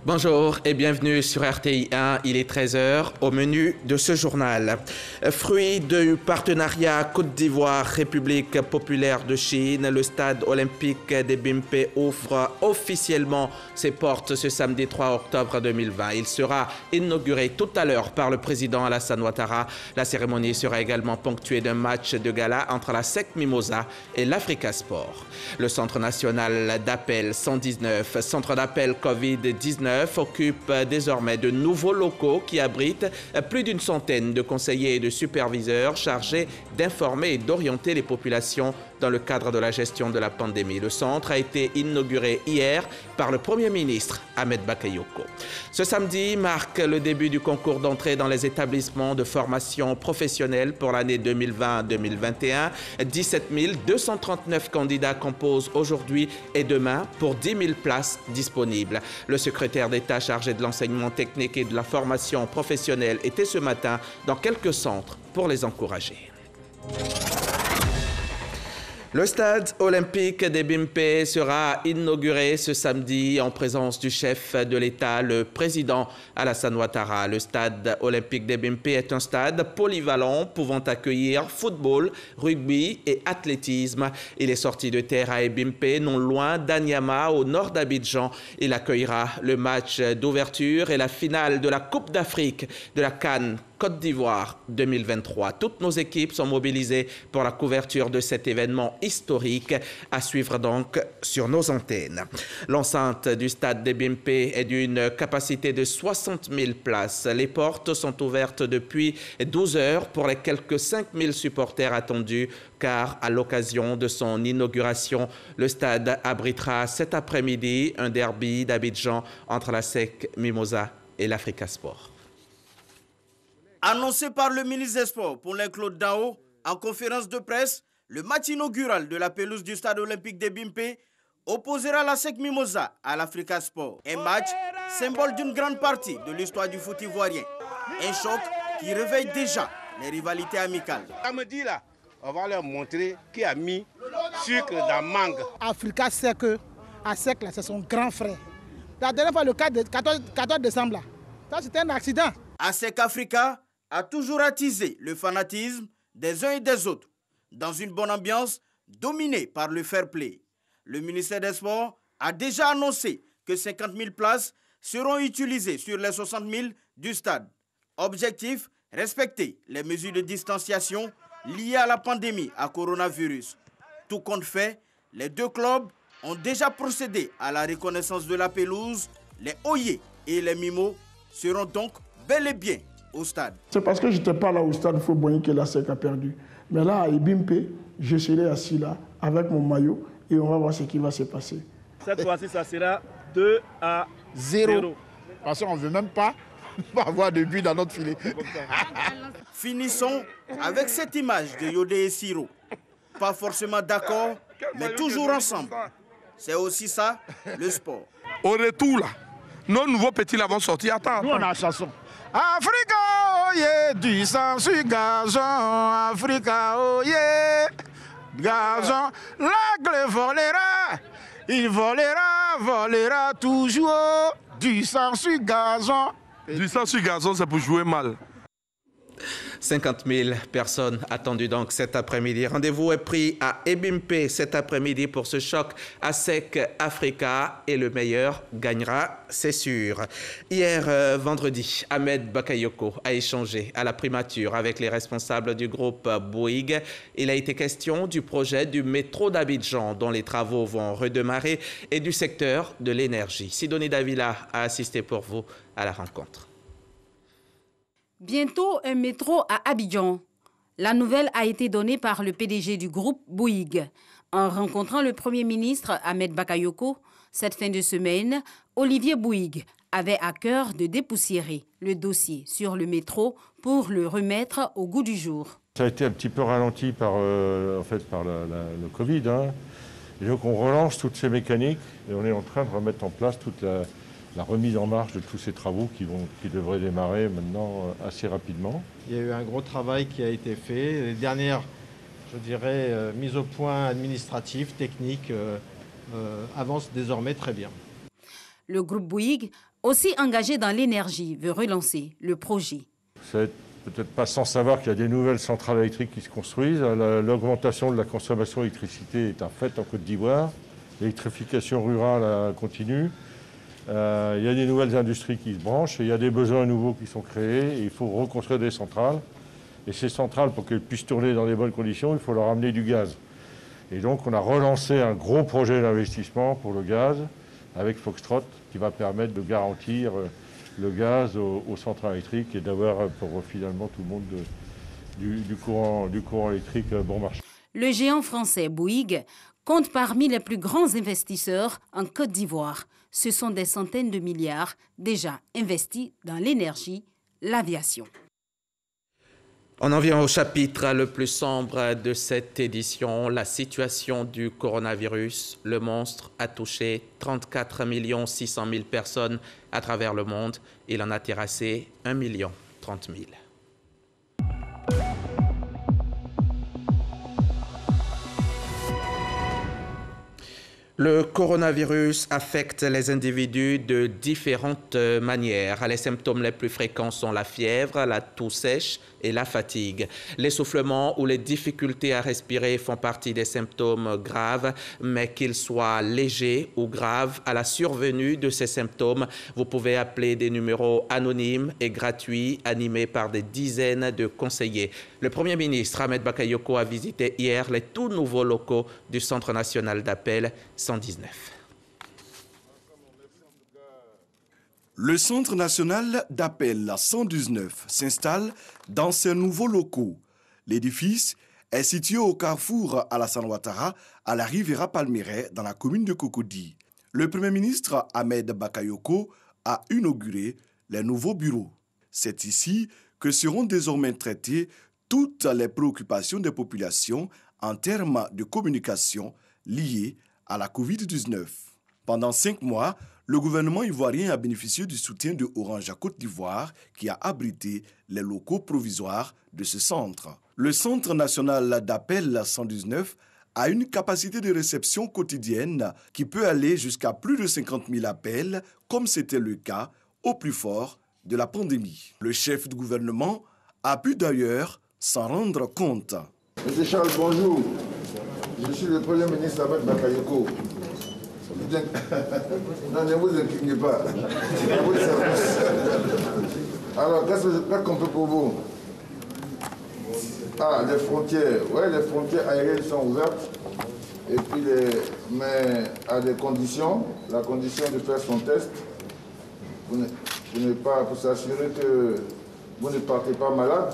Bonjour et bienvenue sur RTI 1, il est 13 h au menu de ce journal. Fruit du partenariat Côte d'Ivoire-République populaire de Chine, le stade olympique des Bimpe ouvre officiellement ses portes ce samedi 3 octobre 2020. Il sera inauguré tout à l'heure par le président Alassane Ouattara. La cérémonie sera également ponctuée d'un match de gala entre la SEC Mimosa et l'Africa Sport. Le Centre national d'appel 119, centre d'appel Covid-19, occupe désormais de nouveaux locaux qui abritent plus d'une centaine de conseillers et de superviseurs chargés d'informer et d'orienter les populations dans le cadre de la gestion de la pandémie. Le centre a été inauguré hier par le Premier ministre Ahmed Bakayoko. Ce samedi marque le début du concours d'entrée dans les établissements de formation professionnelle pour l'année 2020-2021. 17 239 candidats composent aujourd'hui et demain pour 10 000 places disponibles. Le secrétaire d'État chargé de l'enseignement technique et de la formation professionnelle était ce matin dans quelques centres pour les encourager. Le stade olympique des Bimpe sera inauguré ce samedi en présence du chef de l'État, le président Alassane Ouattara. Le stade olympique des Bimpe est un stade polyvalent pouvant accueillir football, rugby et athlétisme. Il est sorti de terre à Ebimpe, non loin d'Anyama, au nord d'Abidjan. Il accueillera le match d'ouverture et la finale de la Coupe d'Afrique de la CAN Côte d'Ivoire 2023. Toutes nos équipes sont mobilisées pour la couverture de cet événement historique à suivre donc sur nos antennes. L'enceinte du stade des Bimpe est d'une capacité de 60 000 places. Les portes sont ouvertes depuis 12 heures pour les quelques 5 000 supporters attendus car à l'occasion de son inauguration, le stade abritera cet après-midi un derby d'Abidjan entre la SEC Mimosa et l'Africa Sport. Annoncé par le ministre des Sports, Paulin Claude Dao, en conférence de presse, le match inaugural de la pelouse du stade olympique des Bimpe opposera la SEC Mimosa à l'Africa Sport. Un match symbole d'une grande partie de l'histoire du foot ivoirien. Un choc qui réveille déjà les rivalités amicales. Samedi là, on va leur montrer qui a mis sucre dans mangue. Africa SEC, à SEC là, c'est son grand frère. La dernière fois, le 14 décembre là, ça c'était un accident. ASEC Africa a toujours attisé le fanatisme des uns et des autres, dans une bonne ambiance dominée par le fair play. Le ministère des Sports a déjà annoncé que 50 000 places seront utilisées sur les 60 000 du stade. Objectif, respecter les mesures de distanciation liées à la pandémie à coronavirus. Tout compte fait, les deux clubs ont déjà procédé à la reconnaissance de la pelouse. Les Oye et les Mimo seront donc bel et bien au stade. C'est parce que je n'étais pas là au stade Fauboigny que la SEC a perdu. Mais là, à Ebimpe, je serai assis là avec mon maillot et on va voir ce qui va se passer. Cette fois-ci, ça sera 2-0. Parce qu'on ne veut même pas avoir de but dans notre filet. Finissons avec cette image de Yodé et Siro. Pas forcément d'accord, mais toujours ensemble. C'est aussi ça, le sport. Au retour, là, nos nouveaux petits là vont sortir. Attends. Nous, on a la chanson. Africa, oh yeah, du sang sur gazon. Africa, oh yeah, gazon. L'aigle volera, il volera toujours. Du sang sur gazon. Du sang sur gazon, c'est pour jouer mal. 50 000 personnes attendues donc cet après-midi. Rendez-vous est pris à Ebimpe cet après-midi pour ce choc ASEC Africa et le meilleur gagnera, c'est sûr. Hier, vendredi, Ahmed Bakayoko a échangé à la primature avec les responsables du groupe Bouygues. Il a été question du projet du métro d'Abidjan dont les travaux vont redémarrer et du secteur de l'énergie. Sidonie Davila a assisté pour vous à la rencontre. Bientôt un métro à Abidjan. La nouvelle a été donnée par le PDG du groupe Bouygues. En rencontrant le Premier ministre Ahmed Bakayoko, cette fin de semaine, Olivier Bouygues avait à cœur de dépoussiérer le dossier sur le métro pour le remettre au goût du jour. Ça a été un petit peu ralenti par, le Covid. Et donc on relance toutes ces mécaniques et on est en train de remettre en place toute la remise en marche de tous ces travaux qui devraient démarrer maintenant assez rapidement. Il y a eu un gros travail qui a été fait. Les dernières, je dirais, mises au point administratives, techniques, avancent désormais très bien. Le groupe Bouygues aussi engagé dans l'énergie, veut relancer le projet. C'est peut-être pas sans savoir qu'il y a des nouvelles centrales électriques qui se construisent. L'augmentation de la consommation d'électricité est un fait en Côte d'Ivoire. L'électrification rurale continue. Il y a des nouvelles industries qui se branchent et il y a des besoins nouveaux qui sont créés. Et il faut reconstruire des centrales. Et ces centrales, pour qu'elles puissent tourner dans les bonnes conditions, il faut leur amener du gaz. Et donc on a relancé un gros projet d'investissement pour le gaz avec Foxtrot qui va permettre de garantir le gaz aux centrales électriques et d'avoir pour finalement tout le monde du courant électrique bon marché. Le géant français Bouygues compte parmi les plus grands investisseurs en Côte d'Ivoire. Ce sont des centaines de milliards déjà investis dans l'énergie, l'aviation. On en vient au chapitre le plus sombre de cette édition, la situation du coronavirus. Le monstre a touché 34 600 000 personnes à travers le monde. Il en a terrassé 1 030 000. Le coronavirus affecte les individus de différentes manières. Les symptômes les plus fréquents sont la fièvre, la toux sèche et la fatigue. L'essoufflement ou les difficultés à respirer font partie des symptômes graves, mais qu'ils soient légers ou graves, à la survenue de ces symptômes, vous pouvez appeler des numéros anonymes et gratuits animés par des dizaines de conseillers. Le Premier ministre Ahmed Bakayoko a visité hier les tout nouveaux locaux du Centre national d'appel 119. Le Centre national d'appel 119 s'installe dans ses nouveaux locaux. L'édifice est situé au carrefour Alassane Ouattara, à la Riviera Palmeraie, dans la commune de Cocody. Le Premier ministre Ahmed Bakayoko a inauguré les nouveaux bureaux. C'est ici que seront désormais traitées toutes les préoccupations des populations en termes de communication liées à la COVID-19. Pendant 5 mois, le gouvernement ivoirien a bénéficié du soutien de Orange à Côte d'Ivoire qui a abrité les locaux provisoires de ce centre. Le Centre national d'appel 119 a une capacité de réception quotidienne qui peut aller jusqu'à plus de 50 000 appels, comme c'était le cas au plus fort de la pandémie. Le chef du gouvernement a pu d'ailleurs s'en rendre compte. Monsieur Charles, bonjour. Je suis le Premier ministre Ahmed Bakayoko. Non, ne vous inquiétez pas. Alors, qu'est-ce qu'on peut pour vous? Ah, les frontières. Oui, les frontières aériennes sont ouvertes. Et puis, mais à des conditions, la condition de faire son test, pour s'assurer que vous ne partez pas malade.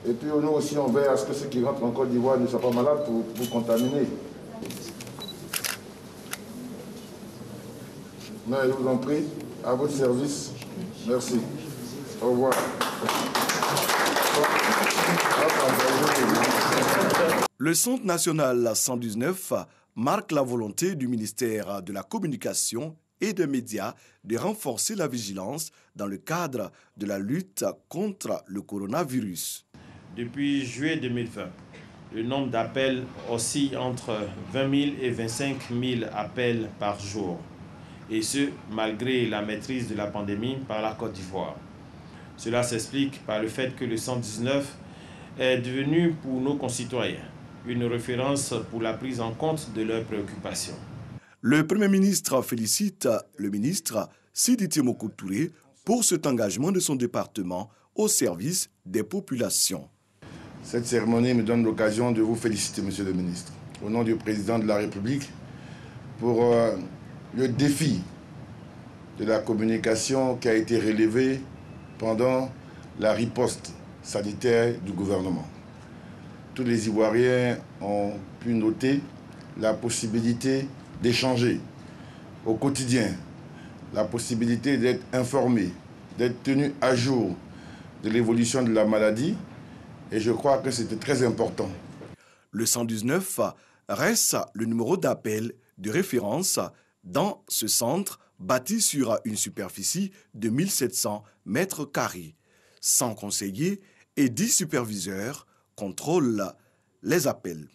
Et puis nous aussi, on veille à ce que ceux qui rentrent en Côte d'Ivoire ne soient pas malades pour vous contaminer. Mais je vous en prie, à votre service. Merci. Au revoir. Le Centre national 119 marque la volonté du ministère de la Communication et des Médias de renforcer la vigilance dans le cadre de la lutte contre le coronavirus. Depuis juillet 2020, le nombre d'appels oscille entre 20 000 et 25 000 appels par jour. Et ce, malgré la maîtrise de la pandémie par la Côte d'Ivoire. Cela s'explique par le fait que le 119 est devenu pour nos concitoyens une référence pour la prise en compte de leurs préoccupations. Le Premier ministre félicite le ministre Sidi Temoko Touré pour cet engagement de son département au service des populations. Cette cérémonie me donne l'occasion de vous féliciter, Monsieur le ministre, au nom du président de la République, pour le défi de la communication qui a été relevé pendant la riposte sanitaire du gouvernement. Tous les Ivoiriens ont pu noter la possibilité d'échanger au quotidien, la possibilité d'être informés, d'être tenus à jour de l'évolution de la maladie. Et je crois que c'était très important. Le 119 reste le numéro d'appel de référence dans ce centre bâti sur une superficie de 1700 mètres carrés. 100 conseillers et 10 superviseurs contrôlent les appels.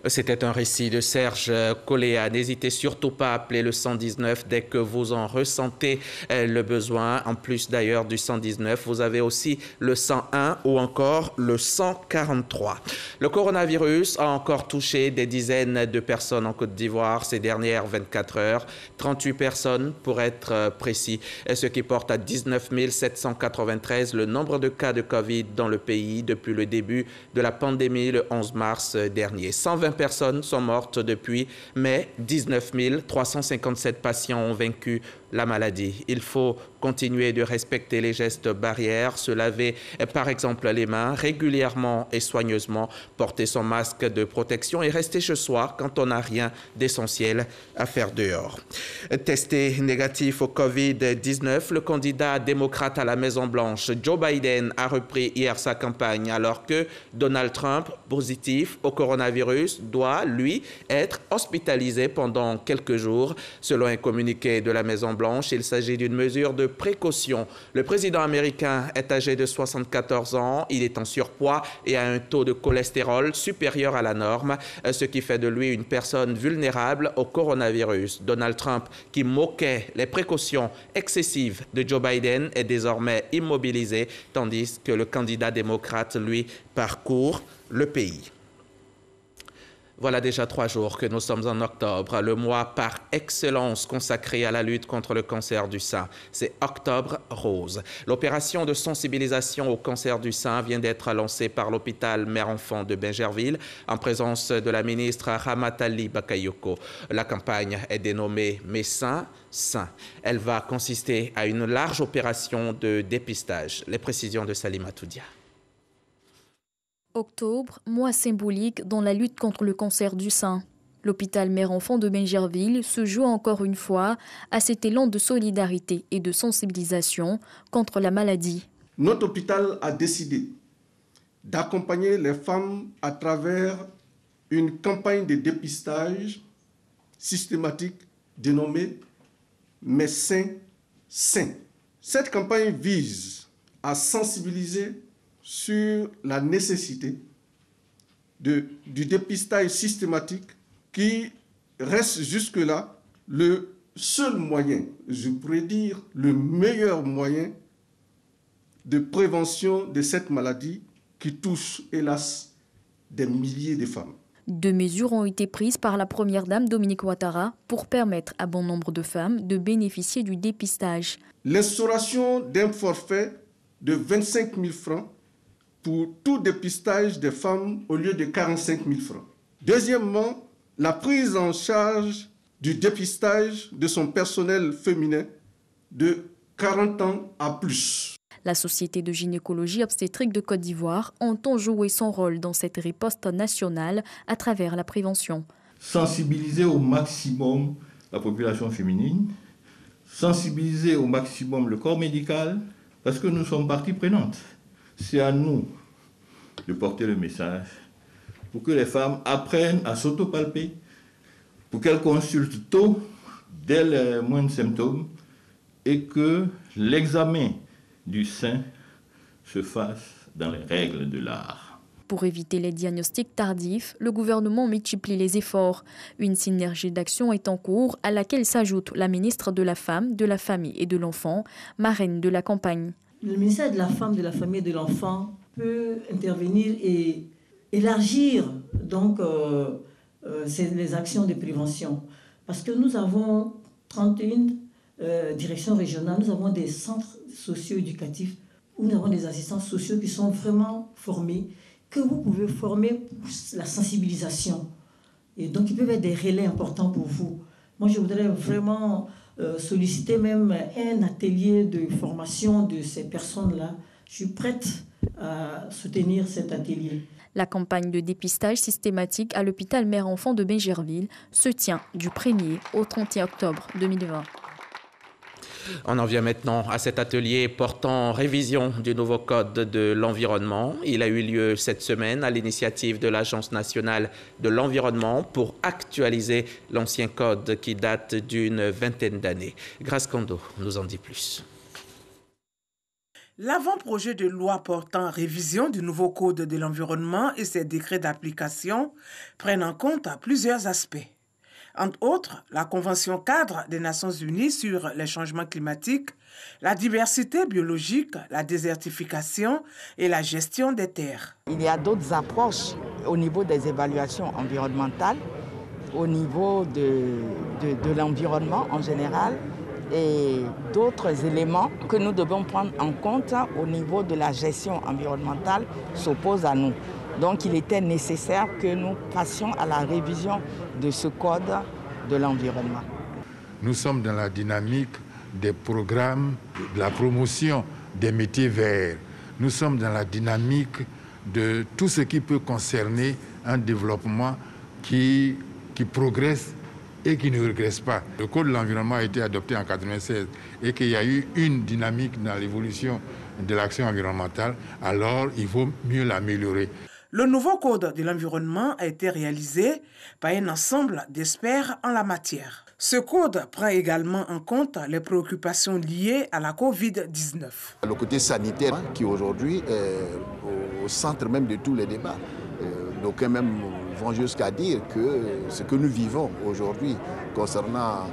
C'était un récit de Serge Coléa. N'hésitez surtout pas à appeler le 119 dès que vous en ressentez le besoin. En plus d'ailleurs du 119, vous avez aussi le 101 ou encore le 143. Le coronavirus a encore touché des dizaines de personnes en Côte d'Ivoire ces dernières 24 heures. 38 personnes pour être précis, ce qui porte à 19 793 le nombre de cas de Covid dans le pays depuis le début de la pandémie le 11 mars dernier. 120 personnes sont mortes depuis, mais 19 357 patients ont vaincu la maladie. Il faut continuer de respecter les gestes barrières, se laver par exemple les mains régulièrement et soigneusement, porter son masque de protection et rester chez soi quand on n'a rien d'essentiel à faire dehors. Testé négatif au Covid-19, le candidat démocrate à la Maison-Blanche, Joe Biden, a repris hier sa campagne alors que Donald Trump, positif au coronavirus, doit, lui, être hospitalisé pendant quelques jours. Selon un communiqué de la Maison-Blanche, il s'agit d'une mesure de précaution. Le président américain est âgé de 74 ans, il est en surpoids et a un taux de cholestérol supérieur à la norme, ce qui fait de lui une personne vulnérable au coronavirus. Donald Trump, qui moquait les précautions excessives de Joe Biden, est désormais immobilisé, tandis que le candidat démocrate, lui, parcourt le pays. Voilà déjà 3 jours que nous sommes en octobre, le mois par excellence consacré à la lutte contre le cancer du sein. C'est Octobre Rose. L'opération de sensibilisation au cancer du sein vient d'être lancée par l'hôpital Mère-Enfant de Bingerville en présence de la ministre Ramataly Bakayoko. La campagne est dénommée « Mes seins sains ». Elle va consister à une large opération de dépistage. Les précisions de Salima Toudia. Octobre, mois symbolique dans la lutte contre le cancer du sein. L'hôpital Mère-Enfant de Bingerville se joue encore une fois à cet élan de solidarité et de sensibilisation contre la maladie. Notre hôpital a décidé d'accompagner les femmes à travers une campagne de dépistage systématique dénommée « Mes seins sains ». Cette campagne vise à sensibiliser sur la nécessité du dépistage systématique qui reste jusque-là le seul moyen, je pourrais dire le meilleur moyen de prévention de cette maladie qui touche, hélas, des milliers de femmes. 2 mesures ont été prises par la première dame Dominique Ouattara pour permettre à bon nombre de femmes de bénéficier du dépistage. L'instauration d'un forfait de 25 000 francs pour tout dépistage des femmes au lieu de 45 000 francs. Deuxièmement, la prise en charge du dépistage de son personnel féminin de 40 ans à plus. La Société de gynécologie obstétrique de Côte d'Ivoire entend jouer son rôle dans cette riposte nationale à travers la prévention. Sensibiliser au maximum la population féminine, sensibiliser au maximum le corps médical, parce que nous sommes partie prenante. C'est à nous de porter le message pour que les femmes apprennent à s'autopalper, pour qu'elles consultent tôt, dès les moindres symptômes, et que l'examen du sein se fasse dans les règles de l'art. Pour éviter les diagnostics tardifs, le gouvernement multiplie les efforts. Une synergie d'action est en cours à laquelle s'ajoute la ministre de la Femme, de la Famille et de l'Enfant, marraine de la campagne. Le ministère de la Femme, de la Famille et de l'Enfant peut intervenir et élargir donc les actions de prévention. Parce que nous avons 31 directions régionales, nous avons des centres socio-éducatifs où nous avons des assistants sociaux qui sont vraiment formés, que vous pouvez former pour la sensibilisation. Et donc, ils peuvent être des relais importants pour vous. Moi, je voudrais vraiment solliciter même un atelier de formation de ces personnes-là. Je suis prête à soutenir cet atelier. La campagne de dépistage systématique à l'hôpital Mère-Enfant de Bingerville se tient du 1er au 31 octobre 2020. On en vient maintenant à cet atelier portant révision du nouveau code de l'environnement. Il a eu lieu cette semaine à l'initiative de l'Agence nationale de l'environnement pour actualiser l'ancien code qui date d'une vingtaine d'années. Grace Kondo nous en dit plus. L'avant-projet de loi portant révision du nouveau Code de l'environnement et ses décrets d'application prennent en compte plusieurs aspects. Entre autres, la Convention cadre des Nations Unies sur les changements climatiques, la diversité biologique, la désertification et la gestion des terres. Il y a d'autres approches au niveau des évaluations environnementales, au niveau de l'environnement en général, et d'autres éléments que nous devons prendre en compte au niveau de la gestion environnementale s'opposent à nous. Donc il était nécessaire que nous passions à la révision de ce code de l'environnement. Nous sommes dans la dynamique des programmes de la promotion des métiers verts. Nous sommes dans la dynamique de tout ce qui peut concerner un développement qui progresse et qui ne regresse pas. Le Code de l'environnement a été adopté en 1996 et qu'il y a eu une dynamique dans l'évolution de l'action environnementale, alors il vaut mieux l'améliorer. Le nouveau Code de l'environnement a été réalisé par un ensemble d'experts en la matière. Ce code prend également en compte les préoccupations liées à la Covid-19. Le côté sanitaire qui aujourd'hui est au centre même de tous les débats. D'aucuns même vont jusqu'à dire que ce que nous vivons aujourd'hui concernant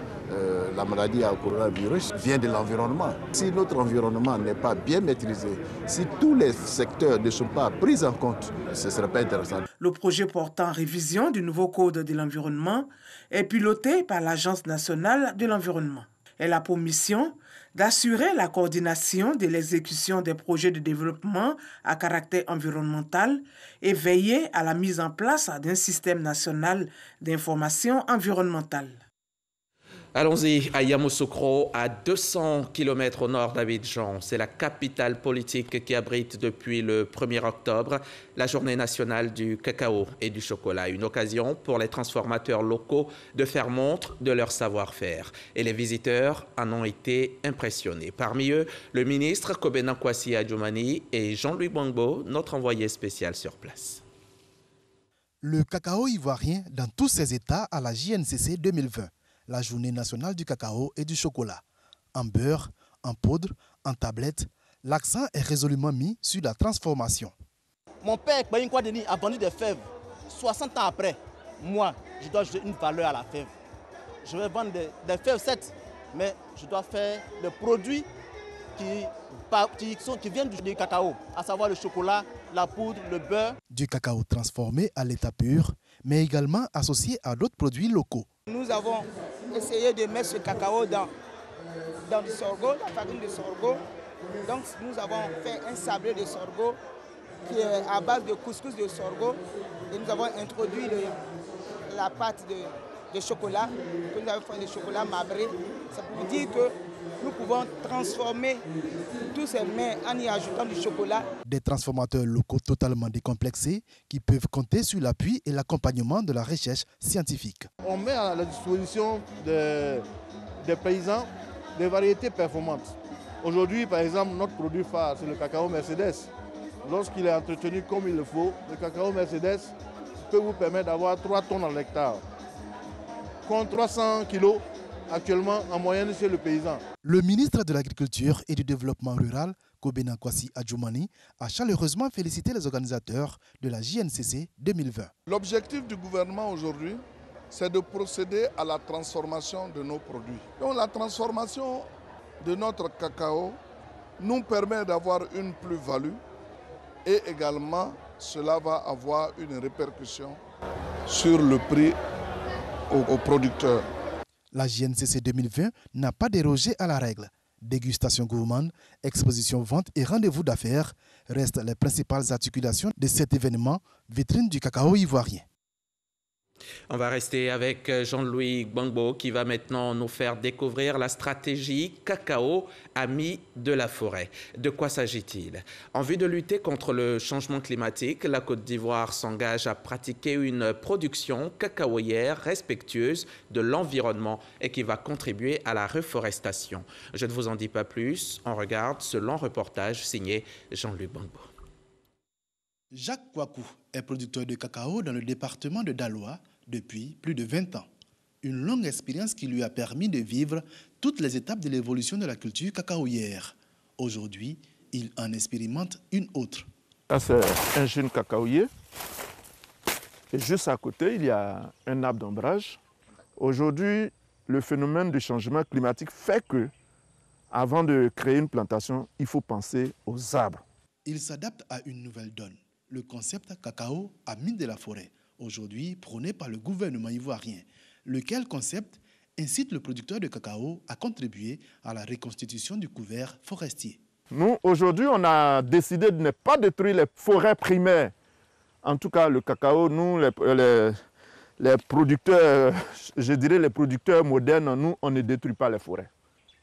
la maladie à coronavirus vient de l'environnement. Si notre environnement n'est pas bien maîtrisé, si tous les secteurs ne sont pas pris en compte, ce ne serait pas intéressant. Le projet portant révision du nouveau Code de l'environnement est piloté par l'Agence nationale de l'environnement. Elle a pour mission d'assurer la coordination de l'exécution des projets de développement à caractère environnemental et veiller à la mise en place d'un système national d'information environnementale. Allons-y à Yamoussoukro, à 200 km au nord d'Abidjan. C'est la capitale politique qui abrite depuis le 1er octobre la journée nationale du cacao et du chocolat. Une occasion pour les transformateurs locaux de faire montre de leur savoir-faire. Et les visiteurs en ont été impressionnés. Parmi eux, le ministre Kobena Kwasi Adjoumani et Jean-Louis Gbangbo, notre envoyé spécial sur place. Le cacao ivoirien dans tous ses états à la JNCC 2020. La journée nationale du cacao et du chocolat. En beurre, en poudre, en tablette, l'accent est résolument mis sur la transformation. Mon père, Kbayin Kwadeni, a vendu des fèves. 60 ans après, moi, je dois ajouter une valeur à la fève. Je vais vendre des fèves, certes, mais je dois faire des produits qui viennent du cacao, à savoir le chocolat, la poudre, le beurre. Du cacao transformé à l'état pur, mais également associé à d'autres produits locaux. Nous avons essayé de mettre ce cacao dans du sorgho, la farine de sorgho. Donc nous avons fait un sablé de sorgho qui est à base de couscous de sorgho. Et nous avons introduit la pâte de chocolat, que nous avons fait de chocolat marbré. Ça veut dire que nous pouvons transformer tous ces mets en y ajoutant du chocolat. Des transformateurs locaux totalement décomplexés qui peuvent compter sur l'appui et l'accompagnement de la recherche scientifique. On met à la disposition des paysans des variétés performantes. Aujourd'hui, par exemple, notre produit phare, c'est le cacao Mercedes. Lorsqu'il est entretenu comme il le faut, le cacao Mercedes peut vous permettre d'avoir 3 tonnes à l'hectare. Contre 300 kilos actuellement en moyenne chez le paysan. Le ministre de l'Agriculture et du Développement rural, Kobena Kwasi Adjoumani, a chaleureusement félicité les organisateurs de la JNCC 2020. L'objectif du gouvernement aujourd'hui, c'est de procéder à la transformation de nos produits. Donc la transformation de notre cacao nous permet d'avoir une plus-value et également cela va avoir une répercussion sur le prix aux producteurs. La JNCC 2020 n'a pas dérogé à la règle. Dégustation gourmande, exposition vente et rendez-vous d'affaires restent les principales articulations de cet événement, vitrine du cacao ivoirien. On va rester avec Jean-Louis Gbangbo qui va maintenant nous faire découvrir la stratégie cacao ami de la forêt. De quoi s'agit-il? En vue de lutter contre le changement climatique, la Côte d'Ivoire s'engage à pratiquer une production cacaoyère respectueuse de l'environnement et qui va contribuer à la reforestation. Je ne vous en dis pas plus, on regarde ce long reportage signé Jean-Louis Gbangbo. Jacques Kouakou est producteur de cacao dans le département de Daloa depuis plus de 20 ans. Une longue expérience qui lui a permis de vivre toutes les étapes de l'évolution de la culture cacaoyère. Aujourd'hui, il en expérimente une autre. Là, c'est un jeune cacaoyer. Et juste à côté, il y a un arbre d'ombrage. Aujourd'hui, le phénomène du changement climatique fait que, avant de créer une plantation, il faut penser aux arbres. Il s'adapte à une nouvelle donne. Le concept cacao à mine de la forêt, aujourd'hui prôné par le gouvernement ivoirien, lequel concept incite le producteur de cacao à contribuer à la reconstitution du couvert forestier. Nous, aujourd'hui, on a décidé de ne pas détruire les forêts primaires. En tout cas, le cacao, nous, les producteurs, je dirais les producteurs modernes, nous, on ne détruit pas les forêts.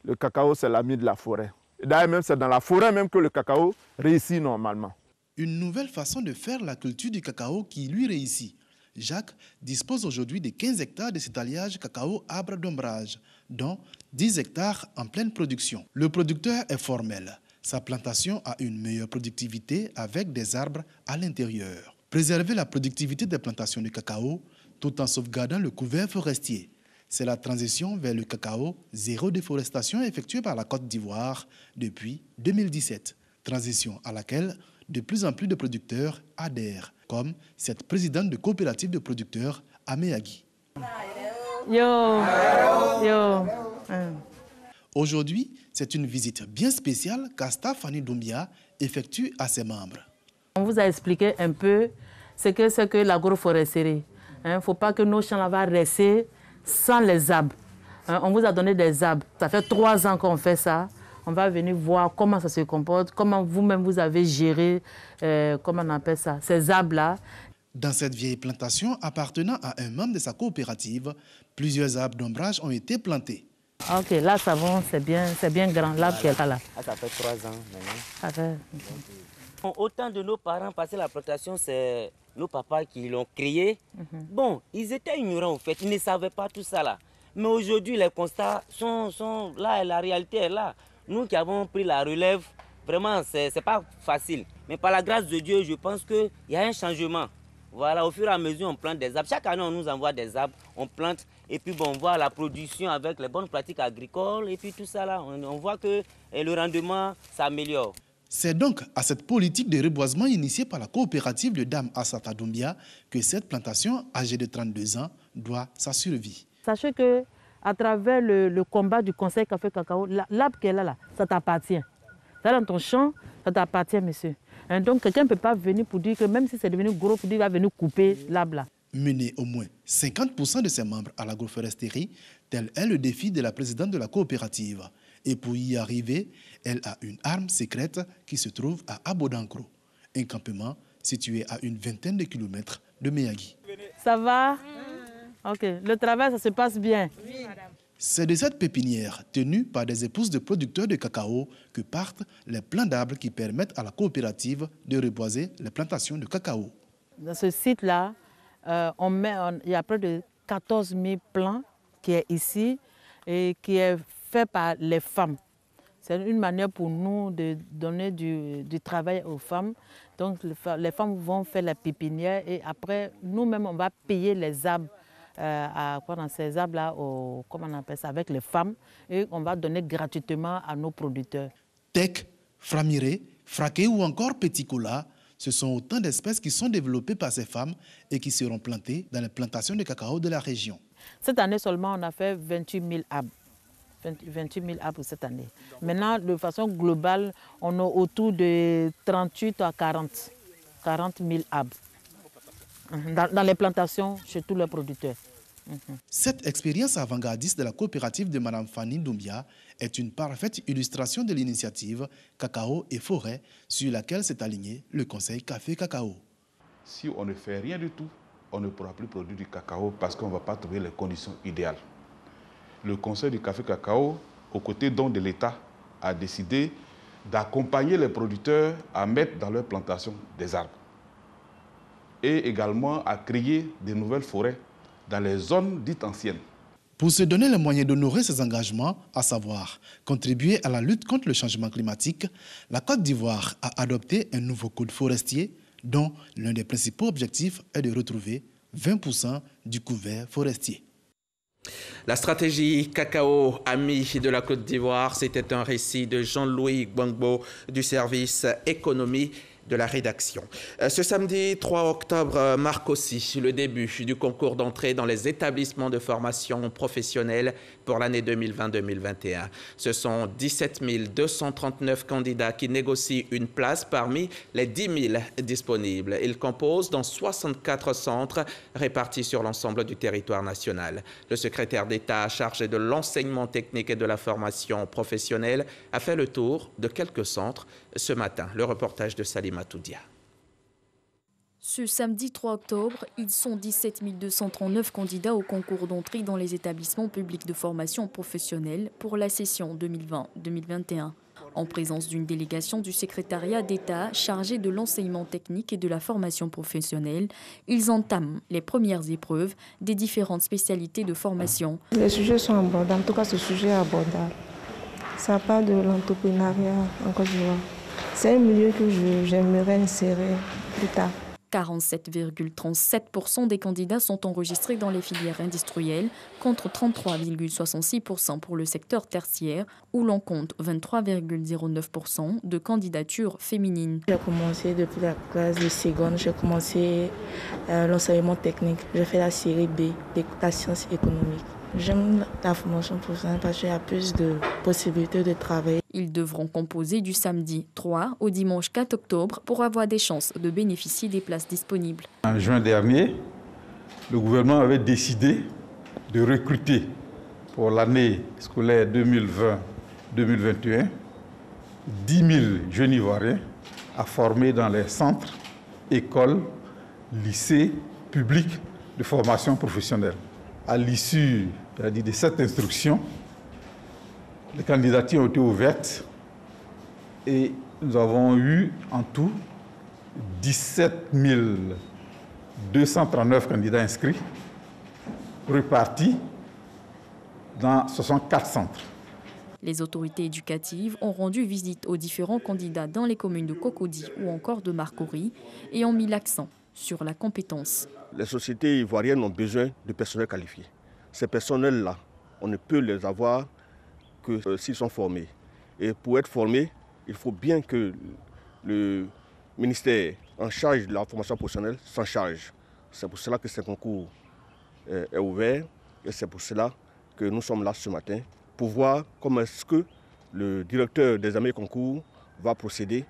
Le cacao, c'est l'ami de la forêt. D'ailleurs, même c'est dans la forêt même que le cacao réussit normalement. Une nouvelle façon de faire la culture du cacao qui lui réussit. Jacques dispose aujourd'hui de 15 hectares de cétaliage cacao arbre d'ombrage, dont 10 hectares en pleine production. Le producteur est formel. Sa plantation a une meilleure productivité avec des arbres à l'intérieur. Préserver la productivité des plantations de cacao tout en sauvegardant le couvert forestier. C'est la transition vers le cacao zéro déforestation effectuée par la Côte d'Ivoire depuis 2017. Transition à laquelle de plus en plus de producteurs adhèrent, comme cette présidente de coopérative de producteurs à Méagui. Aujourd'hui, c'est une visite bien spéciale qu'Asta Fanny Doumbia effectue à ses membres. On vous a expliqué un peu ce que c'est que l'agroforesterie. Il ne faut pas que nos champs vont rester sans les arbres. On vous a donné des arbres. Ça fait 3 ans qu'on fait ça. On va venir voir comment ça se comporte, comment vous-même vous avez géré, comment on appelle ça, ces arbres-là. Dans cette vieille plantation appartenant à un membre de sa coopérative, plusieurs arbres d'ombrage ont été plantés. Ok, là, ça va, c'est bien grand, l'arbre qui est là. Ça fait 3 ans maintenant. Ça fait... Autant de nos parents passaient la plantation, c'est nos papas qui l'ont créé. Bon, ils étaient ignorants en fait, ils ne savaient pas tout ça là. Mais aujourd'hui, les constats sont là et la réalité est là. Nous qui avons pris la relève, vraiment, c'est pas facile. Mais par la grâce de Dieu, je pense qu'il y a un changement. Voilà, au fur et à mesure, on plante des arbres. Chaque année, on nous envoie des arbres, on plante. Et puis, bon, on voit la production avec les bonnes pratiques agricoles. Et puis, tout ça, là, on voit que le rendement s'améliore. C'est donc à cette politique de reboisement initiée par la coopérative de Dame Assata Doumbia que cette plantation, âgée de 32 ans, doit sa survie. Sachez que à travers le combat du Conseil Café Cacao, l'arbre qui est là, ça t'appartient. Ça dans ton champ, ça t'appartient, monsieur. Et donc, quelqu'un ne peut pas venir pour dire que même si c'est devenu gros, il va venir couper l'arbre là. Mener au moins 50% de ses membres à l'agroforesterie, tel est le défi de la présidente de la coopérative. Et pour y arriver, elle a une arme secrète qui se trouve à Abodankro, un campement situé à une vingtaine de kilomètres de Méagui. Ça va? Ok, le travail, ça se passe bien. Oui. C'est de cette pépinière tenue par des épouses de producteurs de cacao que partent les plants d'arbres qui permettent à la coopérative de reboiser les plantations de cacao. Dans ce site-là, il y a près de 14 000 plants qui est ici et qui est fait par les femmes. C'est une manière pour nous de donner du travail aux femmes. Donc les femmes vont faire la pépinière et après, nous-mêmes, on va payer les arbres. Dans ces arbres-là, comment on appelle ça, avec les femmes, et on va donner gratuitement à nos producteurs. Tech, framiré, fraqué ou encore petit cola, ce sont autant d'espèces qui sont développées par ces femmes et qui seront plantées dans les plantations de cacao de la région. Cette année seulement, on a fait 28 000 arbres. 28 000 arbres cette année. Maintenant, de façon globale, on a autour de 38 à 40 000 arbres. Dans les plantations, chez tous les producteurs. Cette expérience avant-gardiste de la coopérative de Mme Fanny Doumbia est une parfaite illustration de l'initiative Cacao et Forêt sur laquelle s'est aligné le Conseil Café Cacao. Si on ne fait rien du tout, on ne pourra plus produire du cacao parce qu'on ne va pas trouver les conditions idéales. Le Conseil du Café Cacao, aux côtés donc de l'État, a décidé d'accompagner les producteurs à mettre dans leur plantation des arbres. Et également à créer de nouvelles forêts dans les zones dites anciennes. Pour se donner les moyens d'honorer ses engagements, à savoir contribuer à la lutte contre le changement climatique, la Côte d'Ivoire a adopté un nouveau code forestier dont l'un des principaux objectifs est de retrouver 20% du couvert forestier. La stratégie cacao ami de la Côte d'Ivoire, c'était un récit de Jean-Louis Gbangbo du service économie de la rédaction. Ce samedi 3 octobre marque aussi le début du concours d'entrée dans les établissements de formation professionnelle pour l'année 2020-2021. Ce sont 17 239 candidats qui négocient une place parmi les 10 000 disponibles. Ils composent dans 64 centres répartis sur l'ensemble du territoire national. Le secrétaire d'État chargé de l'enseignement technique et de la formation professionnelle a fait le tour de quelques centres ce matin. Le reportage de Salima Toudia. Ce samedi 3 octobre, ils sont 17 239 candidats au concours d'entrée dans les établissements publics de formation professionnelle pour la session 2020-2021. En présence d'une délégation du secrétariat d'État chargé de l'enseignement technique et de la formation professionnelle, ils entament les premières épreuves des différentes spécialités de formation. Les sujets sont abordables, en tout cas ce sujet est abordable. Ça parle de l'entrepreneuriat en Côte d'Ivoire. C'est un milieu que j'aimerais insérer plus tard. 47,37% des candidats sont enregistrés dans les filières industrielles, contre 33,66% pour le secteur tertiaire, où l'on compte 23,09% de candidatures féminines. J'ai commencé depuis la classe de seconde, j'ai commencé l'enseignement technique. J'ai fait la série B, la science économique. J'aime la formation professionnelle parce qu'il y a plus de possibilités de travailler. Ils devront composer du samedi 3 au dimanche 4 octobre pour avoir des chances de bénéficier des places disponibles. En juin dernier, le gouvernement avait décidé de recruter pour l'année scolaire 2020-2021 10 000 jeunes Ivoiriens à former dans les centres, écoles, lycées publics de formation professionnelle. À l'issue de cette instruction, les candidatures ont été ouvertes et nous avons eu en tout 17 239 candidats inscrits, repartis dans 64 centres. Les autorités éducatives ont rendu visite aux différents candidats dans les communes de Cocody ou encore de Marcory et ont mis l'accent sur la compétence. Les sociétés ivoiriennes ont besoin de personnel qualifié. Ces personnels-là, on ne peut les avoir que s'ils sont formés. Et pour être formés, il faut bien que le ministère en charge de la formation professionnelle s'en charge. C'est pour cela que ce concours est ouvert et c'est pour cela que nous sommes là ce matin pour voir comment est-ce que le directeur des examens concours va procéder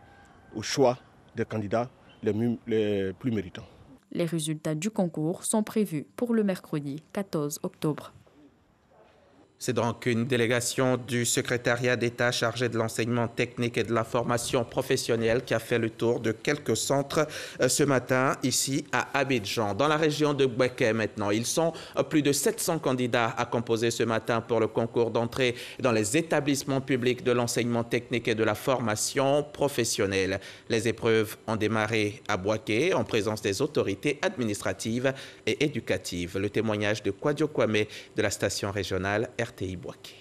au choix des candidats les plus méritants. Les résultats du concours sont prévus pour le mercredi 14 octobre. C'est donc une délégation du secrétariat d'État chargé de l'enseignement technique et de la formation professionnelle qui a fait le tour de quelques centres ce matin ici à Abidjan. Dans la région de Bouaké maintenant, ils sont plus de 700 candidats à composer ce matin pour le concours d'entrée dans les établissements publics de l'enseignement technique et de la formation professionnelle. Les épreuves ont démarré à Bouaké en présence des autorités administratives et éducatives. Le témoignage de Kwadio Kwame de la station régionale RTI Bouaké.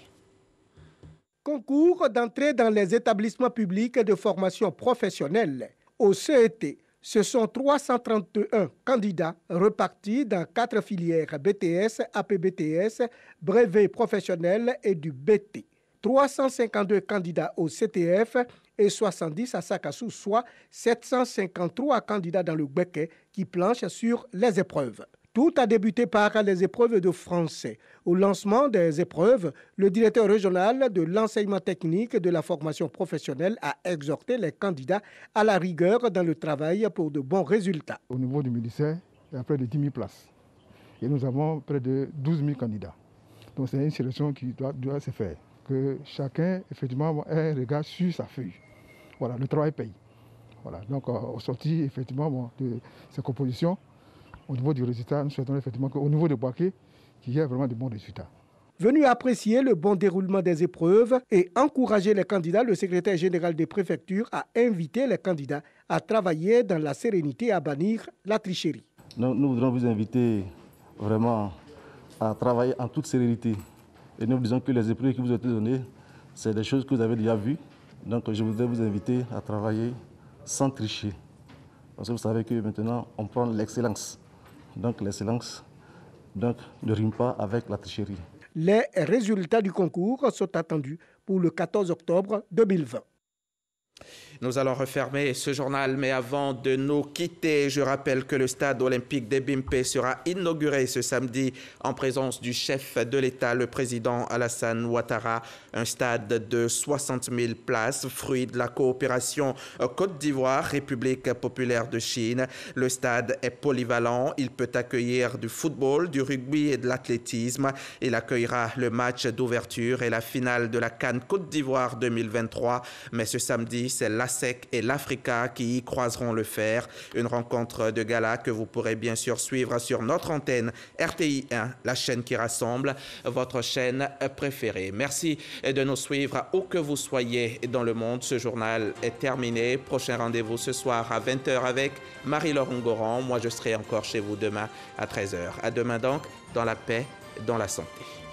Concours d'entrée dans les établissements publics de formation professionnelle. Au CET, ce sont 331 candidats repartis dans 4 filières BTS, APBTS, brevet professionnel et du BT. 352 candidats au CTF et 70 à Sakassou, soit 753 candidats dans le Bouaké qui planchent sur les épreuves. Tout a débuté par les épreuves de français. Au lancement des épreuves, le directeur régional de l'enseignement technique et de la formation professionnelle a exhorté les candidats à la rigueur dans le travail pour de bons résultats. Au niveau du ministère, il y a près de 10 000 places. Et nous avons près de 12 000 candidats. Donc c'est une sélection qui doit se faire. Que chacun, effectivement, ait un regard sur sa feuille. Voilà, le travail paye. Voilà, donc au sorti, effectivement, de ces compositions, au niveau du résultat, nous souhaitons effectivement qu'au niveau de Bouaké, qu'il y ait vraiment de bons résultats. Venu apprécier le bon déroulement des épreuves et encourager les candidats, le secrétaire général des préfectures a invité les candidats à travailler dans la sérénité et à bannir la tricherie. Nous voudrons vous inviter vraiment à travailler en toute sérénité. Et nous disons que les épreuves qui vous ont été données, c'est des choses que vous avez déjà vues. Donc je voudrais vous inviter à travailler sans tricher. Parce que vous savez que maintenant, on prend l'excellence. Donc l'excellence ne rime pas avec la tricherie. Les résultats du concours sont attendus pour le 14 octobre 2020. Nous allons refermer ce journal, mais avant de nous quitter, je rappelle que le stade olympique d'Ebimpe sera inauguré ce samedi en présence du chef de l'État, le président Alassane Ouattara. Un stade de 60 000 places, fruit de la coopération Côte d'Ivoire, République populaire de Chine. Le stade est polyvalent, il peut accueillir du football, du rugby et de l'athlétisme. Il accueillera le match d'ouverture et la finale de la CAN Côte d'Ivoire 2023. Mais ce samedi, c'est l'ASEC et l'Africa qui y croiseront le fer. Une rencontre de gala que vous pourrez bien sûr suivre sur notre antenne RTI 1, la chaîne qui rassemble, votre chaîne préférée. Merci de nous suivre où que vous soyez dans le monde. Ce journal est terminé. Prochain rendez-vous ce soir à 20h avec Marie-Laure Ngoran. Moi, je serai encore chez vous demain à 13h. À demain donc, dans la paix, dans la santé.